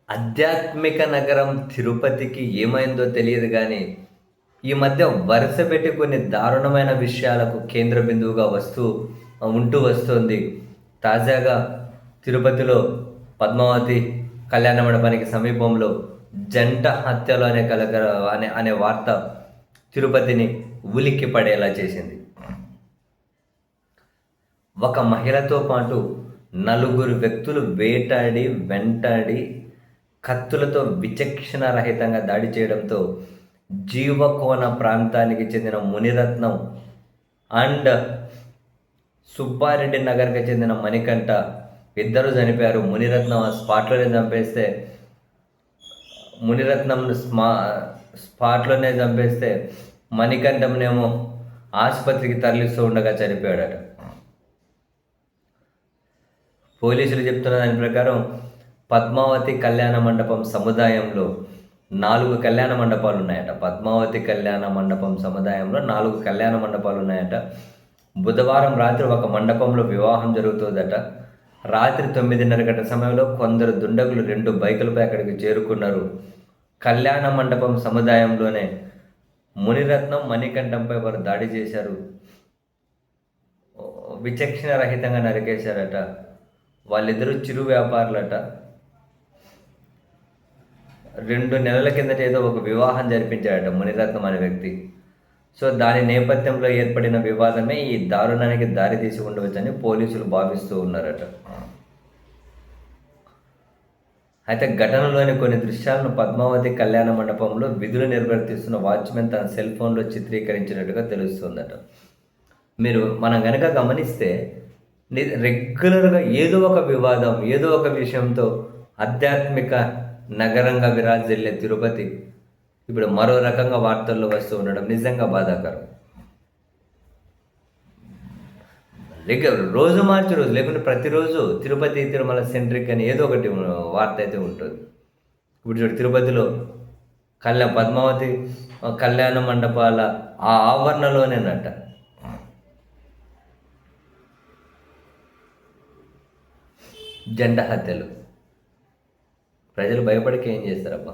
ఆధ్యాత్మిక నగరం తిరుపతికి ఏమైందో తెలియదు గానీ, ఈ మధ్య వరుసపెట్టి కొన్ని దారుణమైన విషయాలకు కేంద్ర బిందువుగా ఉంటూ వస్తోంది. తాజాగా తిరుపతిలో పద్మావతి కళ్యాణ మండపానికి సమీపంలో జంట హత్యలు అనే వార్త తిరుపతిని ఉలిక్కి పడేలా చేసింది. ఒక మహిళతో పాటు నలుగురు వ్యక్తులు వెంటాడి కత్తులతో విచక్షణారహితంగా దాడి చేయడంతో జీవకోన ప్రాంతానికి చెందిన మునిరత్నం అండ్ సుబ్బారెడ్డి నగర్కి చెందిన మణికంఠ ఇద్దరు చనిపోయారు. మునిరత్నం స్పాట్లోనే చంపేస్తే మణికంఠంనేమో ఆసుపత్రికి తరలిస్తూ ఉండగా చనిపోయాడట. పోలీసులు చెప్తున్న దాని ప్రకారం పద్మావతి కళ్యాణ మండపం సముదాయంలో 4 కళ్యాణ మండపాలు ఉన్నాయట. పద్మావతి కళ్యాణ మండపం సముదాయంలో 4 కళ్యాణ మండపాలు ఉన్నాయట. బుధవారం రాత్రి ఒక మండపంలో వివాహం జరుగుతుందట. రాత్రి 9:30 గంటల సమయంలో కొందరు దుండగులు 2 బైకులపై అక్కడికి చేరుకున్నారు. కళ్యాణ మండపం సముదాయంలోనే మునిరత్నం, మణికంఠంపై వారు దాడి చేశారు. విచక్షణ రహితంగా నరికేశారట. వాళ్ళిద్దరూ చిరు వ్యాపారులట. 2 నెలల కిందట ఏదో ఒక వివాహం జరిపించాడట మునిరత్నం అనే వ్యక్తి. సో దాని నేపథ్యంలో ఏర్పడిన వివాదమే ఈ దారుణానికి దారితీసి ఉండవచ్చని పోలీసులు భావిస్తూ ఉన్నారట. అయితే ఘటనలోని కొన్ని దృశ్యాలను పద్మావతి కళ్యాణ మండపంలో విధులు నిర్వర్తిస్తున్న వాచ్మెన్ తన సెల్ ఫోన్లో చిత్రీకరించినట్టుగా తెలుస్తుందట. మనం కనుక గమనిస్తే రెగ్యులర్గా ఏదో ఒక వివాదం, ఏదో ఒక విషయంతో ఆధ్యాత్మిక నగరంగా విరాజిల్లే తిరుపతి ఇప్పుడు మరో రకంగా వార్తల్లో వస్తూ ఉండడం నిజంగా బాధాకరం. రోజు మార్చి రోజు లేకుంటే ప్రతిరోజు తిరుపతి తిరుమల సెంట్రిక్ అని ఏదో ఒకటి వార్త అయితే ఉంటుంది. ఇప్పుడు చూడు, తిరుపతిలో పద్మావతి కళ్యాణ మండపాల ఆ ఆవరణలోనేనట జంట హత్యలు. ప్రజలు భయపడికి ఏం చేస్తారబ్బా.